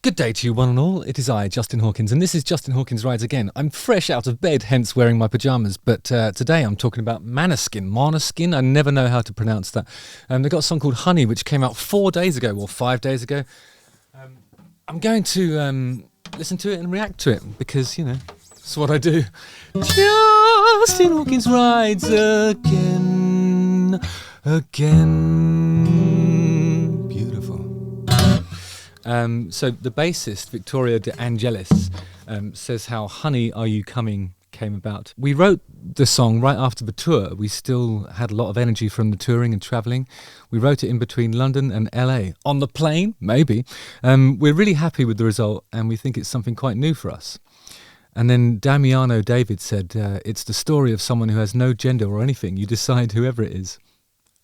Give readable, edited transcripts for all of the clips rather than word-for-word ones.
Good day to you, one and all. It is I, Justin Hawkins, and this is Justin Hawkins Rides Again. I'm fresh out of bed, hence wearing my pyjamas, but today I'm talking about Maneskin. I never know how to pronounce that. They've got a song called Honey, which came out 4 days ago, or 5 days ago. I'm going to listen to it and react to it, because, you know, that's what I do. Justin Hawkins Rides Again. Beautiful. So the bassist, Victoria De Angelis, says how Honey, Are You Coming came about. We wrote the song right after the tour. We still had a lot of energy from the touring and travelling. We wrote it in between London and LA. On the plane? Maybe. We're really happy with the result, and we think it's something quite new for us. And then Damiano David said, it's the story of someone who has no gender or anything. You decide whoever it is.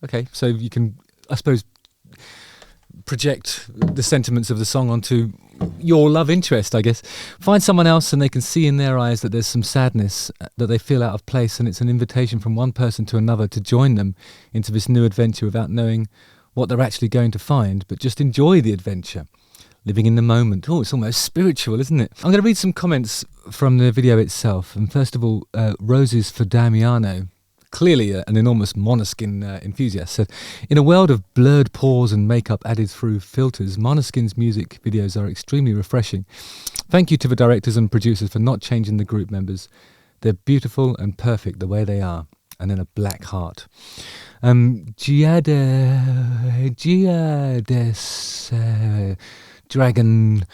Okay, so you can, I suppose, project the sentiments of the song onto your love interest, I guess. Find someone else and they can see in their eyes that there's some sadness, that they feel out of place, and it's an invitation from one person to another to join them into this new adventure without knowing what they're actually going to find, but just enjoy the adventure. Living in the moment. Oh, it's almost spiritual, isn't it? I'm going to read some comments from the video itself. And first of all, Roses for Damiano, clearly an enormous Maneskin enthusiast, said, in a world of blurred pores and makeup added through filters, Maneskin's music videos are extremely refreshing. Thank you to the directors and producers for not changing the group members. They're beautiful and perfect the way they are. And then a black heart. Dragon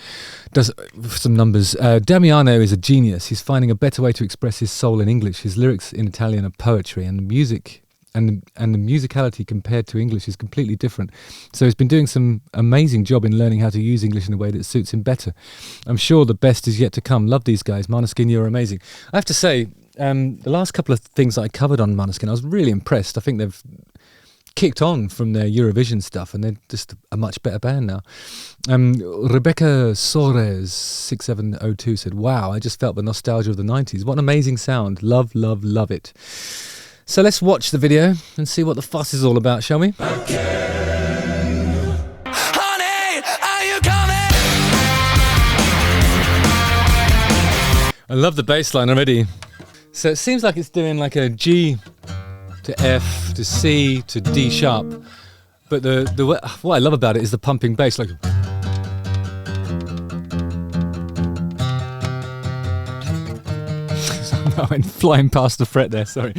does some numbers. Damiano is a genius. He's finding a better way to express his soul in English. His lyrics in Italian are poetry, and the music and the musicality compared to English is completely different. So he's been doing some amazing job in learning how to use English in a way that suits him better. I'm sure the best is yet to come. Love these guys. Maneskin, you're amazing. I have to say, the last couple of things that I covered on Maneskin, I was really impressed. I think they've kicked on from their Eurovision stuff, and they're just a much better band now. Rebecca Soares 6702 said, wow, I just felt the nostalgia of the 90s. What an amazing sound. Love, love, love it. So let's watch the video and see what the fuss is all about, shall we? Honey, are you coming? I love the bass line already. So it seems like it's doing like a G to F to C to D sharp, but what I love about it is the pumping bass, like I went flying past the fret there, sorry.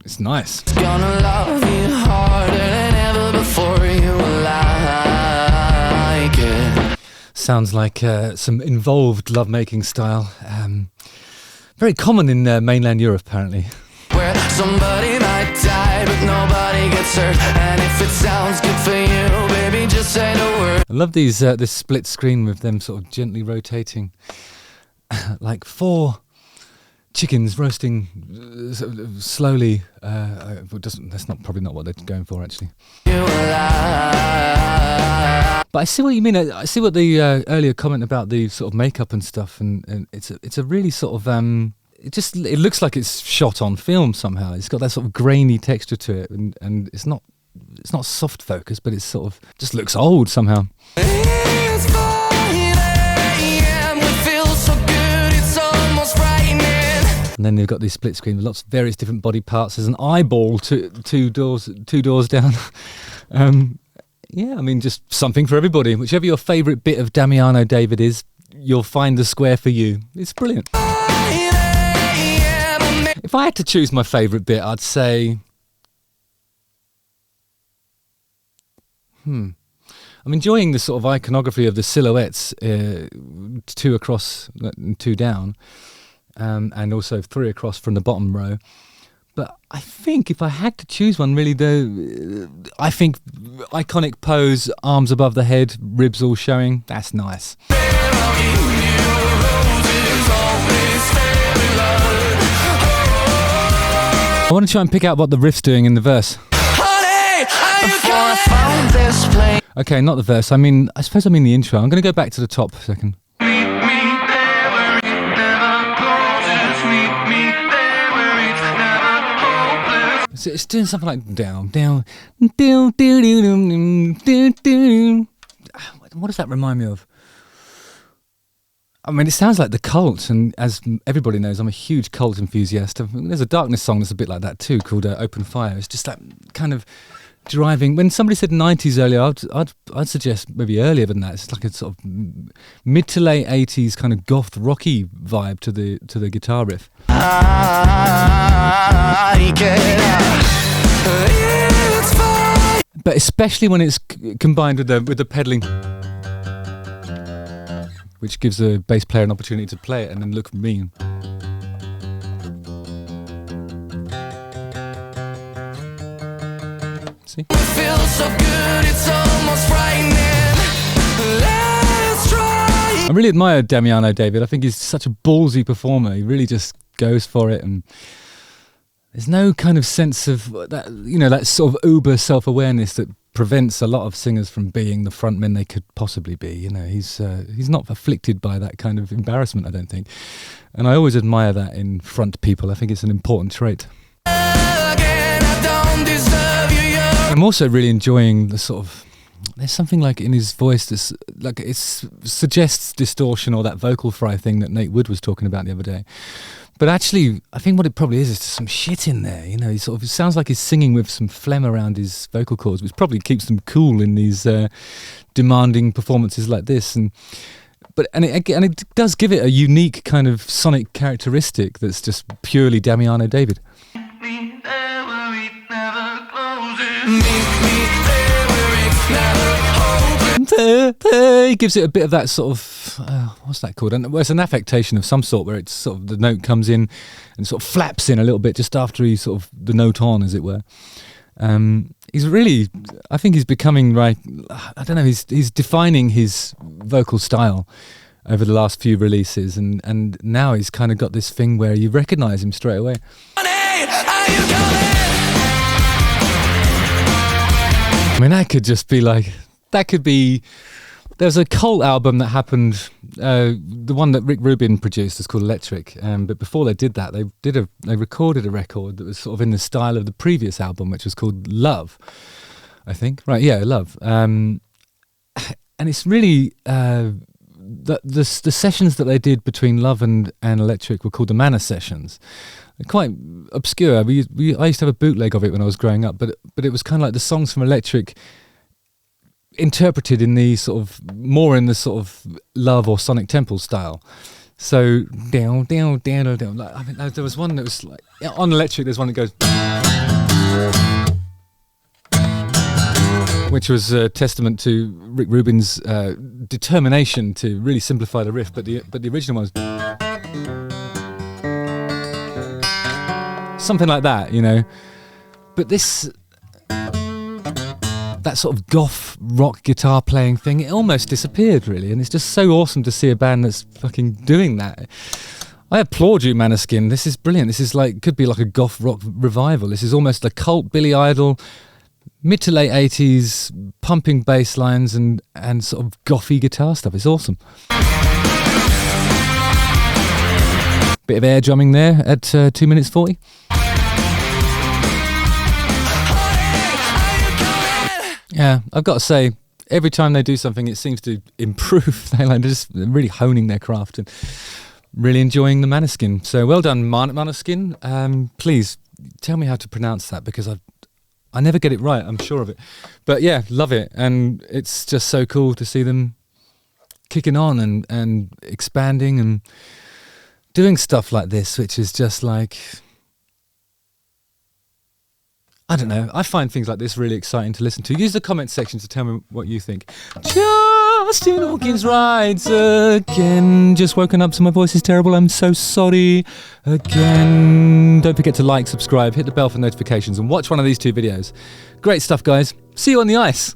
It's nice. Gonna love you harder than ever before, you like it. Sounds like some involved lovemaking style. Very common in mainland Europe, apparently. Where somebody might die, but nobody gets hurt. And if it sounds good for you, baby, just say the word. I love these this split screen with them sort of gently rotating, like 4 chickens roasting slowly. That's probably not what they're going for, actually. But I see what you mean. I see what the earlier comment about the sort of makeup and stuff, and it's a really sort of it looks like it's shot on film somehow. It's got that sort of grainy texture to it, and it's not soft focus, but it's sort of just looks old somehow. It's 4 a.m. It feels so good, it's almost frightening. And then they've got this split screen with lots of various different body parts. There's an eyeball two doors down. Yeah, I mean, just something for everybody. Whichever your favourite bit of Damiano David is, you'll find the square for you. It's brilliant. If I had to choose my favourite bit, I'd say... I'm enjoying the sort of iconography of the silhouettes, 2 across and 2 down, and also 3 across from the bottom row. But I think if I had to choose one, really, I think iconic pose, arms above the head, ribs all showing, that's nice. I want to try and pick out what the riff's doing in the verse. Okay, not the verse. I suppose I mean the intro. I'm going to go back to the top for a second. So it's doing something like down, down, down, down, down, down, down. What does that remind me of? I mean, it sounds like the Cult, and as everybody knows, I'm a huge Cult enthusiast. There's a Darkness song that's a bit like that too, called Open Fire. It's just that kind of driving. When somebody said 90s earlier, I'd suggest maybe earlier than that. It's like a sort of mid to late 80s kind of goth rocky vibe to the guitar riff. But especially when it's combined with the pedalling, which gives the bass player an opportunity to play it and then look mean. See? It feels so good, it's almost frightening. Let's try. I really admire Damiano David. I think he's such a ballsy performer. He really just goes for it, and there's no kind of sense of that, that sort of uber self-awareness that prevents a lot of singers from being the frontmen they could possibly be. He's not afflicted by that kind of embarrassment, I don't think. And I always admire that in front people. I think it's an important trait. I'm also really enjoying the sort of, there's something like in his voice that's like it suggests distortion, or that vocal fry thing that Nate Wood was talking about the other day. But actually, I think what it probably is some shit in there. He sort of, it sounds like he's singing with some phlegm around his vocal cords, which probably keeps them cool in these demanding performances like this. And it does give it a unique kind of sonic characteristic that's just purely Damiano David. He gives it a bit of that sort of what's that called? It's an affectation of some sort, where it's sort of the note comes in and sort of flaps in a little bit just after he's sort of the note on, as it were. He's really, I think he's becoming I don't know, he's defining his vocal style over the last few releases, and now he's kind of got this thing where you recognise him straight away. I mean, there's a Cult album that happened, the one that Rick Rubin produced is called Electric, but before they did that, they recorded a record that was sort of in the style of the previous album, which was called Love, I think. Right, yeah, Love. And it's really, the sessions that they did between Love and Electric were called the Manor Sessions. They're quite obscure. I used to have a bootleg of it when I was growing up, but it was kind of like the songs from Electric interpreted in the sort of more in the sort of Love or Sonic Temple style. So down, down, down, down, down. Like, I mean, there was one that was like on Electric. There's one that goes, which was a testament to Rick Rubin's determination to really simplify the riff. But the original one was something like that, But this, that sort of goth rock guitar playing thing, it almost disappeared, really. And it's just so awesome to see a band that's fucking doing that. I applaud you, Maneskin. This is brilliant. This is could be like a goth rock revival. This is almost a Cult, Billy Idol, mid to late 80s, pumping bass lines and sort of gothy guitar stuff. It's awesome. Bit of air drumming there at 2 minutes 40. Yeah, I've got to say, every time they do something, it seems to improve. They're just really honing their craft and really enjoying the Maneskin. So well done, Maneskin. Please tell me how to pronounce that, because I never get it right, I'm sure of it. But yeah, love it. And it's just so cool to see them kicking on and expanding and doing stuff like this, which is just like, I don't know, I find things like this really exciting to listen to. Use the comment section to tell me what you think. Justin Hawkins rides again. Just woken up, so my voice is terrible. I'm so sorry. Again. Don't forget to like, subscribe, hit the bell for notifications, and watch one of these 2 videos. Great stuff, guys. See you on the ice.